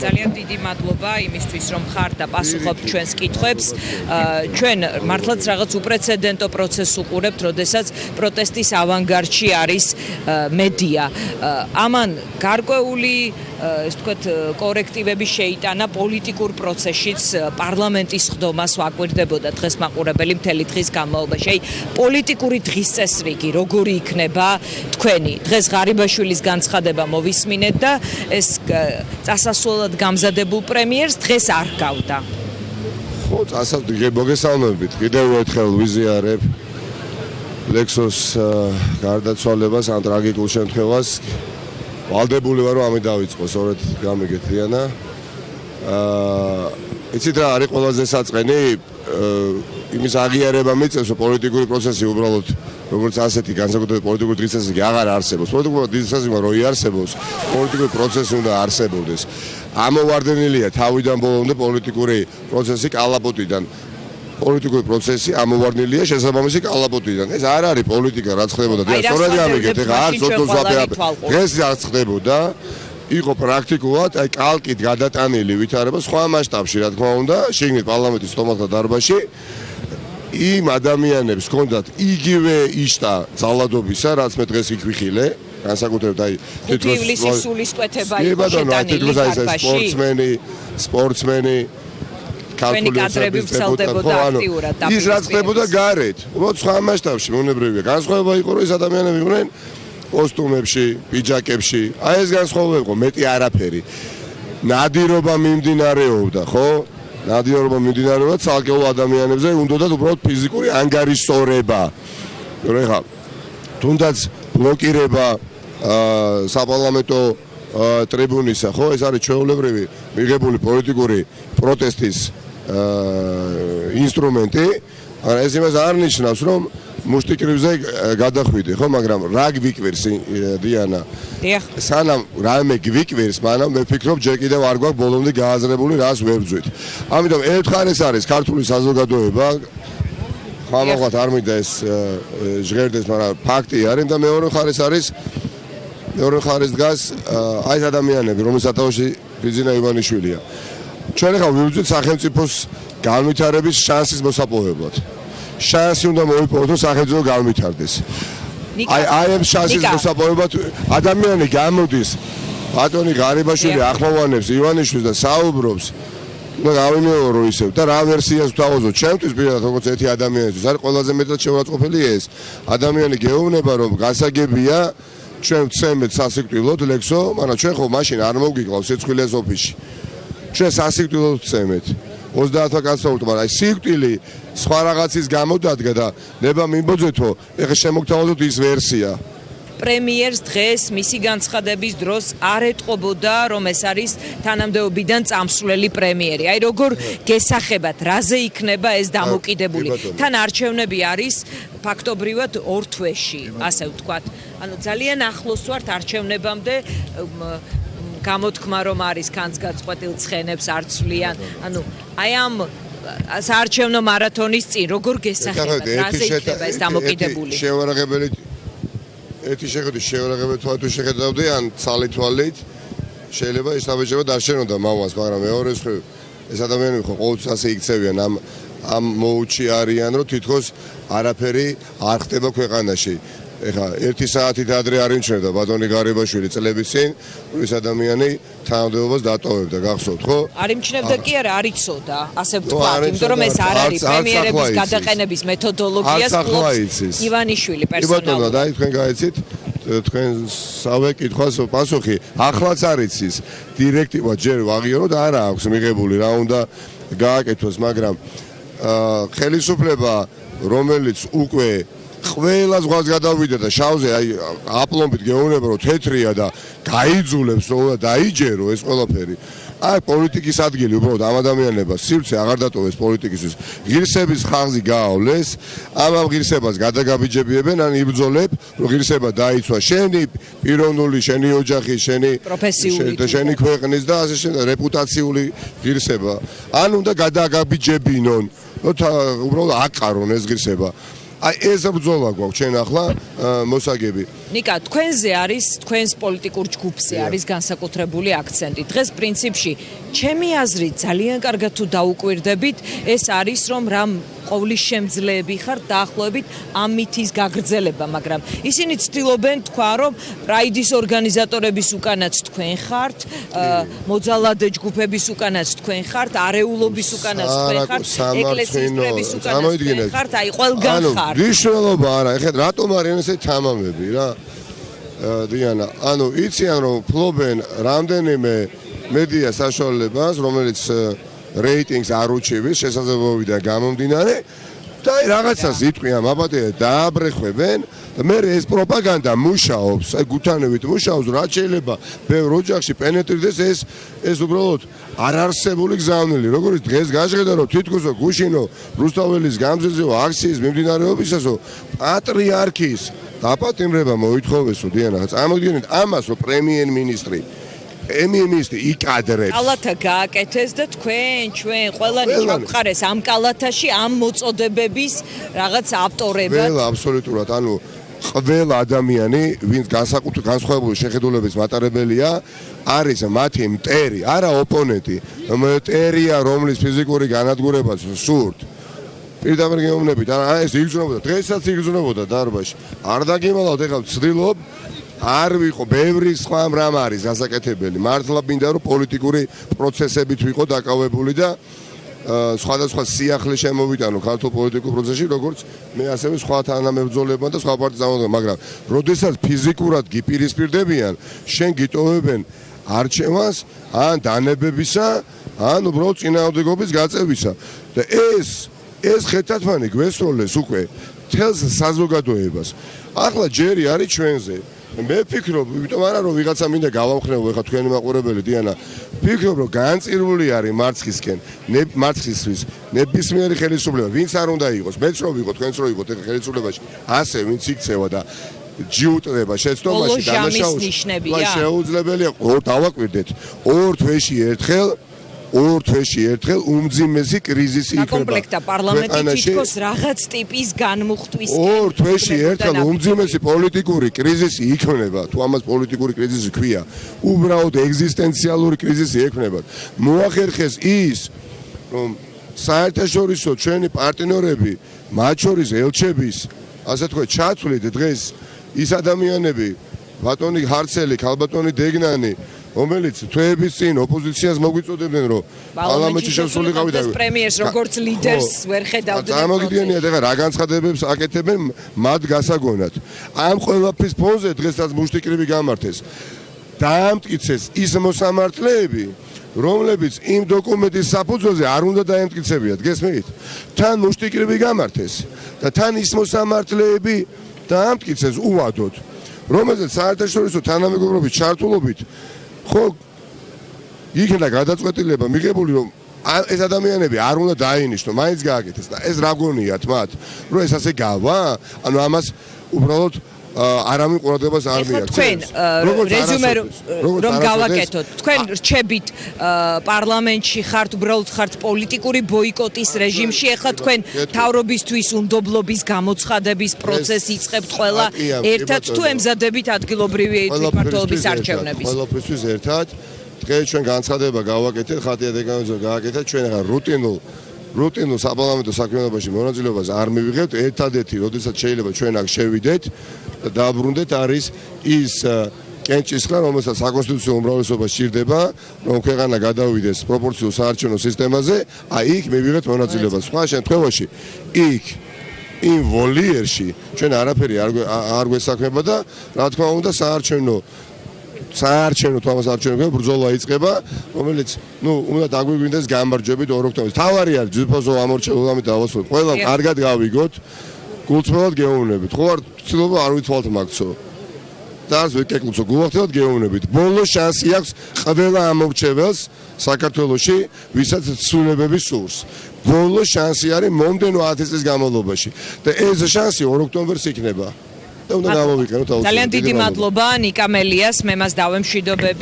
ძალიან დიდი მადლობა იმისთვის, რომ ხართ და პასუხობთ ჩვენს კითხვებს. ჩვენ მართლაც რაღაც უპრეცედენტო პროცესს უყურებთ, როდესაც პროტესტის ავანგარდში არის მედია. ამან გარკვეული ეს ვთქვათ კორექტივები შეიტანა პოლიტიკურ პროცესშიც პარლამენტის ხდომას ვაკვირდებოდა დღეს მაყურებელი მთელი დღის განმავლობაში. პოლიტიკური დღის წესრიგი როგორი იქნება თქვენი? დღეს ღარიბაშვილის განცხადება მოვისმინეთ და ეს წასასვლელად გამზადებულ პრემიერს დღეს არ გავდა. ხო, მოგესალმებით. კიდევ ერთხელ ვიზიარებ ლექსოს გარდაცვალებას ან ტრაგიკულ შემთხვევას. ვალდებული ვარ რომ ამით დავიწყო, სწორედ გამიგეთ ლიანა. იცით რა არის ყველაზე საწყენი? იმის აღიარება მიწევს, რომ პოლიტიკური პროცესი უბრალოდ როგორც ასეთი განსაკუთრებული პოლიტიკური დღის წესრიგი აღარ არსებობს. პოლიტიკური დღის წესრიგი რო იარსებობს, პოლიტიკური პროცესი უნდა არსებობდეს. ამოვარდნილია თავიდან ბოლომდე პოლიტიკური პროცესი კალაპოტიდან. პოლიტიკური პროცესი ამოვარდნილია შესაბამისი კალაპოტიდან. ეს არ არის პოლიტიკა, რაც ხდებოდა. სწორედ გამიგეთ, ეხლა არც ოთოს დღეს რაც ხდებოდა, იყო პრაქტიკულად აი კალკით გადატანილი ვითარება სხვა მასშტაბში, რა თქმა უნდა, შიგნით პარლამენტის სტომატთა დარბაზში იმ ადამიანებს ჰქონდათ იგივე იშტა ძალადობისა, რაც მე დღეს იქ ვიხილე, განსაკუთრებით აი თითქოს სულისკვეთება იყო შეტანილი დარბაზში. სპორტსმენი ჩვენი კადრები ვრცელდებოდა აქტიურად და ის რაც ხდებოდა გარეთ, უბრალოდ სხვა მასშტაბში მონებრებია. განსხვავება იყო, რომ ეს ადამიანები იყვნენ კოსტუმებში, პიჯაკებში. აი ეს განსხვავება იყო, მეტი არაფერი. ნადირობა მიმდინარეობდა, ხო? ნადირობა მიმდინარეობდა ცალკეულ ადამიანებზე, უნდათ უბრალოდ ფიზიკური ანგარიშსწორება. ეხლა თუნდაც ბლოკირება საპარლამენტო ტრიბუნისა, ხო? ეს არის ჩვეულებრივი მიღებული პოლიტიკური პროტესტის ინსტრუმენტი. ეს იმას არ ნიშნავს, რომ მუშტიკრივზე გადახვიდე, ხო, მაგრამ რა გვიკვირს დიანა? სანამ რაიმე გვიკვირს, მანამ მე ვფიქრობ, ჯერ კიდევ არ გვაქვს ბოლომდე გააზრებული, რას ვებრძვით. ამიტომ ერთხანეს არის ქართული საზოგადოება, ხმამაღლად არ მინდა ეს ჟღერდეს, მაგრამ ფაქტი არის და მეორე მხარეს დგას აი ეს ადამიანები, რომლის სათავეში ბიძინა ივანიშვილია. ჩვენ ახლა ვიბრძვით სახელმწიფოს განვითარების შანსის მოსაპოვებლად. შანსი უნდა მოიპოვოთ, რომ სახელმწიფო განვითარდეს. აი ამ შანსის მოსაპოვებლად ადამიანი გამოდის, ბატონი ღარიბაშვილი ახმოვანებს ივანიშვილს და საუბრობს. და გავიმეორო ისევ და რა ვერსიას ვთავაზობ ჩემთვის პირადად როგორც ერთი ადამიანისთვის არის ყველაზე მეტად შეურაცხყოფილი ეს. ადამიანი გეუბნება რომ გასაგებია ჩვენ ვცემეთ სასიკვდილოდ ლექსო, მაგრამ ჩვენ ხო მაშინ არ მოვგიკლავთ სიცხვილეს ოფისში. ჩვენ სასიკვდილოდ ვცემეთ. 30 კაცს ვუყურებთ, მაგრამ აი სიკვდილი სხვა რაღაცის გამო დადგა და ნება მიმბოძეთო, ეხლა შემოგთავაზოთ ის ვერსია. პრემიერს დღეს მისი განცხადების დროს არ ეტყობოდა, რომ ეს არის თანამდებობიდან წამსვლელი პრემიერი. აი როგორ გესახებათ, რაზე იქნება ეს დამოკიდებული? თან არჩევნები არის ფაქტობრივად 2 თვეში, ასე ვთქვათ. ანუ ძალიან ახლოს ვართ არჩევნებამდე. გამოთქმა რომ არის განსგაწყვეტილ ცხენებს არ ცვლიან. ანუ აი ამ საარჩევნო მარათონის წინ როგორ გესახებათ, რაზე იქნება ეს დამოკიდებული? შევარაღებელი ერთი შეურაღებელი თვალით შეხედავდი ან ცალი თვალით შეიძლება ისაბეჭება დარჩენოდა მამას, მაგრამ მეორე მხრივ ეს ადამიანები ხო ყოველთვის ასე იქცევიან ამ მოუჩი არიან, რომ თითქოს არაფერი არ ხდება ქვეყანაში. ეხლა 1 საათით ადრე არ იმჩნევდა ბატონი ღარიბაშვილი წლების წინ, ის ადამიანი თანამდებობას დატოვებდა, გახსოვთ, ხო? არ იმჩნევდა კი არა, არ იცოდა, ასე ვთქვათ, იმიტომ რომ ეს არ არის პრემიერების გადაყენების მეთოდოლოგიას ფლობს ივანიშვილი პერსონალურად. ბატონო, და თქვენ გაიცით თქვენ სავე კითხვას პასუხი, ახლაც არ იცის დირექტივა ჯერ ვაღიაროთ, არა აქვს მიღებული, რა უნდა გააკეთოს, მაგრამ ხელისუფლება რომელიც უკვე ყველა ზღვას გადავიდა და შავზე აი აპლომბით გეუბნება რომ თეთრია და გაიძულებს რომ დაიჯერო ეს ყველაფერი. აი პოლიტიკის ადგილი უბრალოდ ამ ადამიანებას სივრცე აღარ დატოვეს პოლიტიკისთვის. ღირსების ხაზი გაავლეს, ამ ღირსებას გადაგაბიჯებიებენ ან იბრძოლებ რომ ღირსება დაიცვა შენი პიროვნული, შენი ოჯახის, შენი ქვეყნის და ასე შემდეგ რეპუტაციული ღირსება. ან უნდა გადაგაბიჯებინონ, რომ უბრალოდ აკარონ ეს ღირსება. აი ეს ბრძოლა გვაქვს ჩვენ ახლა მოსაგები. ნიკა, თქვენზე არის, თქვენს პოლიტიკურ ჯგუფზე არის განსაკუთრებული აქცენტი. დღეს პრინციპში, ჩემი აზრით, ძალიან კარგად თუ დაუკვირდებით, ეს არის რომ რამ ყოვლის შემძლეები ხართ დაახლოებით ამ მითის გაგრძელება, მაგრამ ისინი ცდილობენ თქვა, რომ პრაიდის ორგანიზატორების უკანაც თქვენ ხართ, მოძალადე ჯგუფების უკანაც თქვენ ხართ, არეულობის უკანაც თქვენ ხართ, ეკლესიის წრების უკანაც თქვენ ხართ, აი ყველგან ხართ. მნიშვნელობა არა, ეხლა რატომ არიან ესე თამამები რა? დიანა, ანუ იციან რომ ფლობენ რამდენიმე მედია საშუალებას, რომელიც რეიტინგს არ უჩივის შესაძლებლობიდან გამომდინარე და რაღაცას იტყვიან აბატია დააბრეხვებენ და მე ეს პროპაგანდა მუშაობს, აი გუთანებით მუშაობს, რაც შეიძლება ბევრ ოჯახში პენეტრირდეს ეს უბრალოდ არარსებული გზავნილი, როგორც დღეს გაჟღერდა რომ თითქოს გუშინო რუსთაველის გამზირზეო აქციის მიმდინარეობისასო პატრიარქის დაპატიმრება მოითხოვესო დიანა, წარმოგიდგენთ ამას რომ პრემიერ-მინისტრი ემიემისტი იკადრებს. კალათა გააკეთეს და ჩვენ ყველანი ჩავყარეს ამ კალათაში ამ მოწოდებების რაღაც ავტორებად. ყველა აბსოლუტურად, ანუ ყველა ადამიანი, ვინც განსხვავებული შეხედულების მატარებელია, არის მათი მტერი, არა ოპონენტი. მტერია, რომლის ფიზიკური განადგურებაც სურთ. პირდაპირ გეუბნებით, ეს იგრძნობოდა, დღესაც იგრძნობოდა დარბაზში. არ დაგიმალავთ, ეხლა ვცდილობ არ ვიყო ბევრი სხვა რამ არის გასაკეთებელი. მართლა მინდა რომ პოლიტიკური პროცესებით ვიყო დაკავებული და სხვადასხვა სიახლე შემოვიტანო ქართულ პოლიტიკურ პროცესში, როგორც მე ასევე სხვა თანამებრძოლებმა და სხვა პარტიის წარმომადგენლებმა, მაგრამ როდესაც ფიზიკურად გიპირისპირდებიან, შენ გიტოვებენ არჩევანს ან დანებებისა, ან უბრალოდ წინააღმდეგობის გაწევისა. და ეს ხეთათმანი გვესროლეს უკვე თელს საზოგადოებას. ახლა ჯერი არის ჩვენზე. მე ვფიქრობ, იმიტომ არა რომ ვიღაცა მინდა გავამხნევო ეხა თქვენი მაყურებელი დიანა, ვფიქრობ რომ განწირული არის მარცხისკენ, მარცხისთვის ნებისმიერი ხელისუფლება, ვინც არ უნდა იყოს, მეც რომ ვიყო, თქვენც რომ იყოთ ეხა ხელისუფლებაში, ასე ვინც იქცევა და ჯიუტდება შეცდომაში დამაშაულს. შეუძლებელია დავაკვირდეთ, ორ თვეში ერთხელ უმძიმესი კრიზისი იქნება. საკომპლექტა პარლამენტი თითქოს რაღაც ტიპის განმუხტვის ორ თვეში ერთხელ უმძიმესი პოლიტიკური კრიზისი იქნება, თუ ამას პოლიტიკური კრიზისი ქვია, უბრალოდ ეგზისტენციალური კრიზისი ექნება. მოახერხეს ის, რომ საერთაშორისო ჩვენი პარტნიორები, მათ შორის ელჩების, ასე თქვა, ჩათვლით დღეს ის ადამიანები, ბატონი ჰარცელი, ქალბატონი დეგნანი, რომელიც თვეების წინ ოპოზიციას მოგვიწოდებდნენ, რომ პარლამენტში შესულიყავით და პრემიერს როგორც ლიდერს ვერ ხედავდნენ. წარმოგიდგენიათ ეხლა რა განცხადებებს აკეთებენ მათ გასაგონად. ამ ყველაფრის ფონზე დღესაც მუშტიკრები გამართეს. დაამტკიცეს ის მოსამართლეები, რომლებიც იმ დოკუმენტის საფუძველზე არ უნდა დაემტკიცებიათ, გესმით? თან მუშტიკრები გამართეს და თან ის მოსამართლეები დაამტკიცეს უვადოდ, რომელზეც საერთაშორისო თანამეგობრობის ჩართულობით ხო იქნა გადაწყვეტილება მიღებული, რომ ეს ადამიანები არ უნდა დაინიშნონ, მაინც გააკეთეს და ეს რა გონიათ მათ, რომ ეს ასე გავა? ანუ ამას უბრალოდ არავინ ყურადღებას არ მიაქცევს. თქვენ რეზუმე რომ გავაკეთოთ, თქვენ რჩებით პარლამენტში ხართ, უბრალოდ ხართ პოლიტიკური ბოიკოტის რეჟიმში, ეხლა თქვენ მთავრობისთვის უნდობლობის გამოცხადების პროცესი იწყებთ ყველა ერთად თუ ემზადებით ადგილობრივი თვითმმართველობის არჩევნების? ყველაფრისთვის ერთად. დღეს ჩვენ განცხადება გავაკეთეთ, ხათია დეკანონზე გააკეთეთ, ჩვენ ახლა რუტინულ საპარლამენტო საქმიანობაში მონაწილეობას არ მივიღებთ. ერთადერთი, როდესაც შეიძლება ჩვენ აქ შევიდეთ და დაბრუნდეთ, არის ის კენჭისყრა, რომელსაც საკონსტიტუციო უმრავლესობა სჭირდება, რომ ქვეყანა გადავიდეს პროპორციულ საარჩევნო სისტემაზე, აი იქ მივიღეთ მონაწილეობას. სხვა შემთხვევაში იქ იმ ვოლიერში ჩვენ არაფერი არ გვესაქმება და რა თქმა უნდა საარჩევნო თამას არჩევნო ბრძოლა იწყება, რომელიც უნდა დაგვიგვინდეს გამარჯვებით 2 ოქტომბერს. თავარი არის ძვირფასო ამორჩეულობით დავასრულოთ. ყველა კარგად გავიგოთ, გულწრფელად გეუბნებით. ხო არ ცდილობა არ ვითვალთ მაგცო. და არც ვეკეკლუცო, გულახდილად გეუბნებით. ბოლო შანსი აქვს ყველა ამორჩეველს საქართველოში, ვისაც ცვლილებები სურს. ბოლო შანსი არის მომდენო 10 წლის განმავლობაში. და ეს შანსი 2 ოქტომბერს იქნება. და უნდა გამოვიყენოთ. ძალიან დიდი მადლობა ნიკა მელიას, მე მას დავემშვიდობები.